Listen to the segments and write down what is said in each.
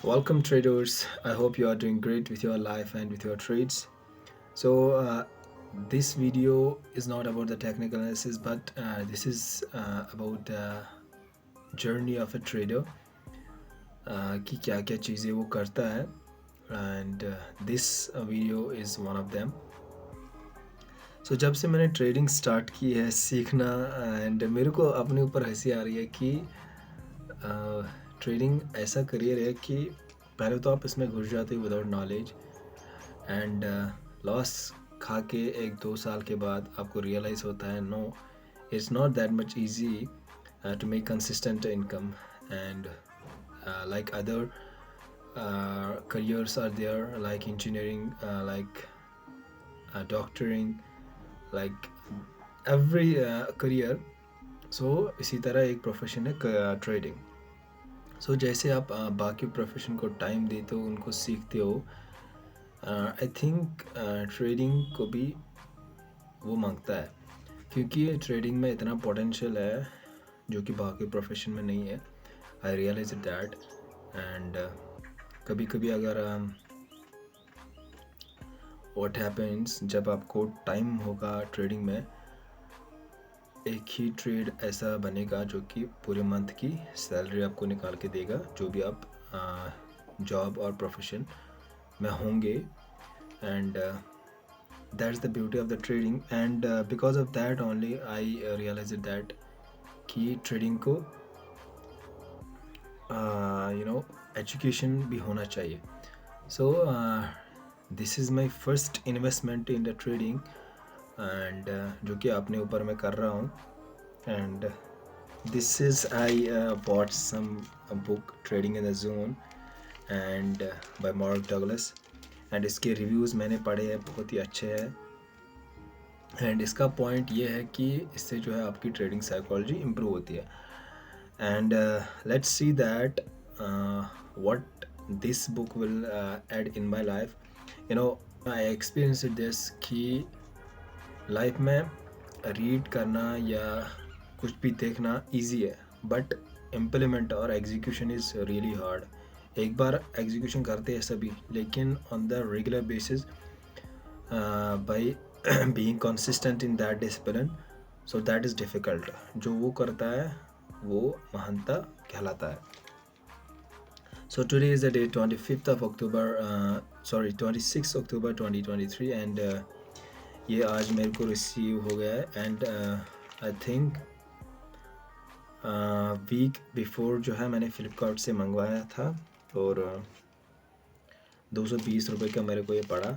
Welcome, traders. I hope you are doing great with your life and with your trades. So, this video is not about the technical analysis, but this is about the journey of a trader कि क्या क्या चीज़ें वो करता है and this video is one of them. So, जब से मैंने ट्रेडिंग स्टार्ट की है सीखना एंड मेरे को अपने ऊपर हंसी आ रही है कि ट्रेडिंग ऐसा करियर है कि पहले तो आप इसमें घुस जाते हो विदाउट नॉलेज एंड लॉस खा के 1-2 साल के बाद आपको रियलाइज़ होता है no it's not that much easy to make consistent income and like other careers are there like engineering like doctoring like every career. So इसी तरह एक प्रोफेशन है ट्रेडिंग. सो जैसे आप बाकी प्रोफेशन को टाइम देते हो उनको सीखते हो आई थिंक ट्रेडिंग को भी वो मांगता है क्योंकि ट्रेडिंग में इतना पोटेंशियल है जो कि बाकी प्रोफेशन में नहीं है. आई रियलाइज दैट एंड कभी कभी अगर व्हाट हैपेंस जब आपको टाइम होगा ट्रेडिंग में एक ही ट्रेड ऐसा बनेगा जो कि पूरे मंथ की सैलरी आपको निकाल के देगा जो भी आप जॉब और प्रोफेशन में होंगे and that's the beauty of the trading and because of that only I realise that कि ट्रेडिंग को एजुकेशन भी होना चाहिए. So this is my first investment in the trading and जो कि अपने ऊपर मैं कर रहा हूँ and this is I bought some book trading in the zone and by Mark Douglas and इसके रिव्यूज़ मैंने पढ़े हैं, बहुत ही अच्छे हैं एंड इसका पॉइंट ये है कि इससे जो है आपकी ट्रेडिंग साइकोलॉजी इम्प्रूव होती है. And let's see that what this book will add in my life. I experienced this कि लाइफ में रीड करना या कुछ भी देखना इजी है बट इम्प्लीमेंट और एग्जीक्यूशन इज़ रियली हार्ड. एक बार एग्जीक्यूशन करते हैं सभी लेकिन on the regular basis by being consistent in that discipline so that is difficult. जो वो करता है वो महानता कहलाता है. So today is the day 25th of October 26 October 2023 and ये आज मेरे को रिसीव हो गया है and I think week before जो है मैंने फ्लिपकार्ट से मंगवाया था और 220 रुपये का मेरे को ये पड़ा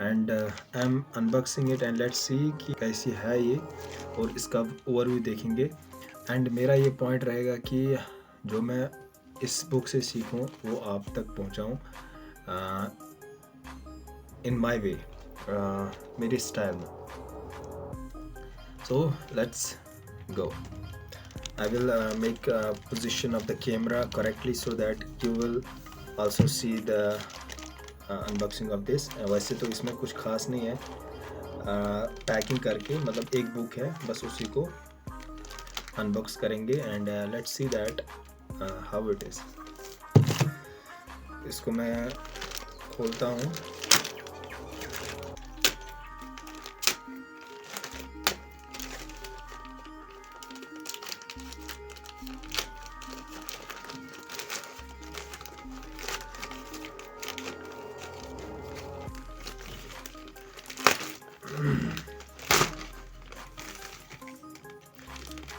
and I am unboxing it and let's see कि कैसी है ये और इसका ओवरव्यू देखेंगे. एंड मेरा ये पॉइंट रहेगा कि जो मैं इस बुक से सीखूं वो आप तक पहुंचाऊं इन माय वे मेरे स्टाइल में. So let's go. I will make a position of the camera correctly so that you will also see the unboxing of this. वैसे तो इसमें कुछ खास नहीं है पैकिंग करके मतलब एक बुक है बस उसी को अनबॉक्स करेंगे and let's see that how it is. इसको मैं खोलता हूँ.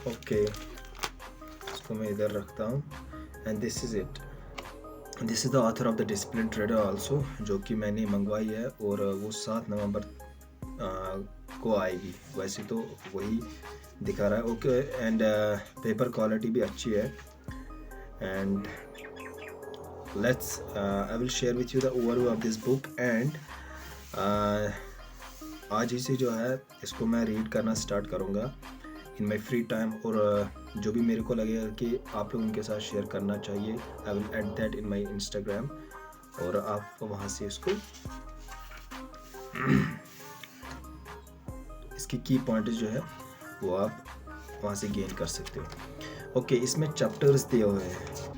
ओके इसको मैं इधर रखता हूँ and this is it. This is the author of the discipline trader also जो कि मैंने मंगवाई है और वो 7 नवंबर को आएगी. वैसे तो वही दिखा रहा है. ओके एंड पेपर क्वालिटी भी अच्छी है and let's I will share with you the overview of this book and आज ही से जो है इसको मैं रीड करना स्टार्ट करूँगा इन माई फ्री टाइम और जो भी मेरे को लगेगा कि आप लोगों के साथ शेयर करना चाहिए I will add that in my Instagram और आप वहाँ से इसको इसकी की पॉइंट जो है वो आप वहाँ से गेन कर सकते हो. ओके इसमें चैप्टर्स दिए हुए हैं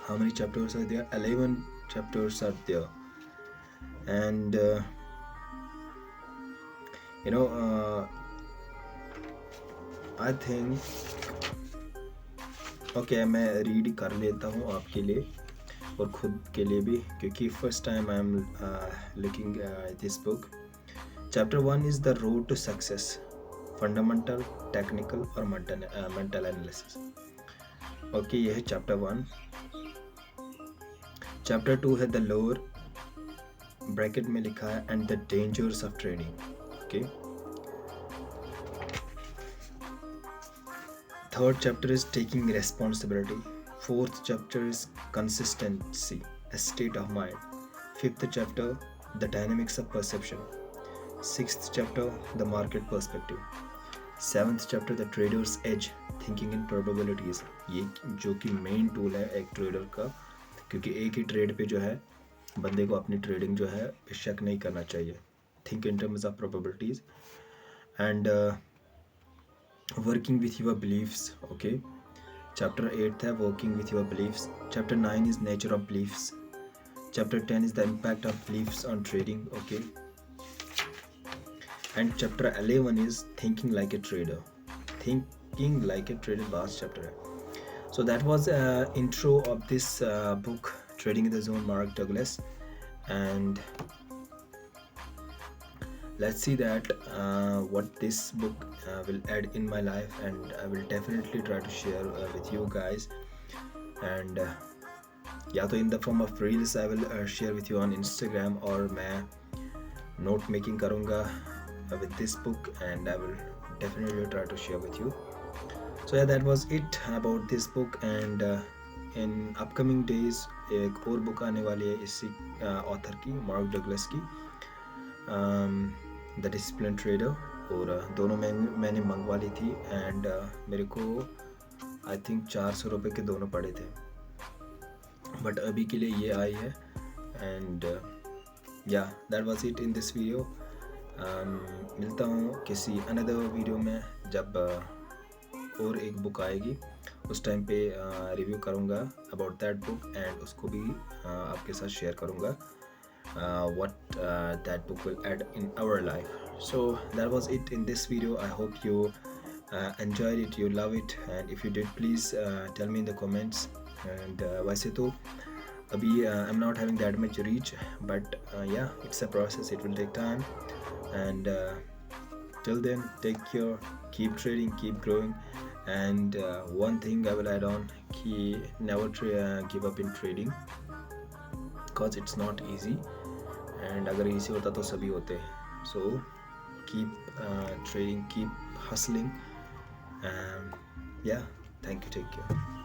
how many chapters are there? 11 chapters are there. And I think okay मैं रीड कर लेता हूँ आपके लिए और खुद के लिए भी, क्योंकि first time I am looking this book. Chapter 1 is the road to success, fundamental, technical और मेंटल एनालिसिस. ओके, ये है चैप्टर 1. चैप्टर 2 है द लोअर, ब्रैकेट में लिखा है, and the dangers of trading. Okay. Third chapter is taking responsibility. Fourth chapter is consistency, a state of mind. Fifth chapter, the dynamics of perception. Sixth chapter, the market perspective. Seventh chapter, the trader's edge, thinking in probabilities. ये जो कि main tool है एक trader का, क्योंकि एक ही trade पे जो है बंदे को अपनी ट्रेडिंग जो है पे शक नहीं करना चाहिए. Think in terms of probabilities. And working with your beliefs. Okay, chapter 8 है working with your beliefs. Chapter 9 is nature of beliefs. Chapter 10 is the impact of beliefs on trading. Okay, and chapter 11 is thinking like a trader. Thinking like a trader, last chapter है. So that was intro of this book, Trading in the Zone, Mark Douglas. And let's see that what this book will add in my life, and I will definitely try to share with you guys. And या तो in the form of reels I will share with you on Instagram, और मैं note making करूँगा with this book, and I will definitely try to share with you. So yeah, that was it about this book. And in upcoming days एक और book आने वाली है इसी author की, मार्क डगलस की, द डिसिप्लिन ट्रेडर. और दोनों मैंने मंगवा ली थी, एंड मेरे को आई थिंक 400 रुपये के दोनों पड़े थे, बट अभी के लिए ये आई है. एंड या that was it in this video. मिलता हूँ किसी अनदर वीडियो में, जब और एक बुक आएगी उस टाइम पे रिव्यू करूँगा अबाउट दैट बुक, एंड उसको भी आपके साथ शेयर करूँगा what that book will add in our life. So that was it in this video. I hope you enjoyed it, you love it, and if you did, please tell me in the comments. And वैसे तो अभी I'm not having that much reach, but yeah, it's a process, it will take time. And till then, take care, keep trading, keep growing. And one thing I will add on, कि never give up in trading, because it's not easy, and अगर easy होता तो सभी होते. So keep trading, keep hustling. Yeah, thank you, take care.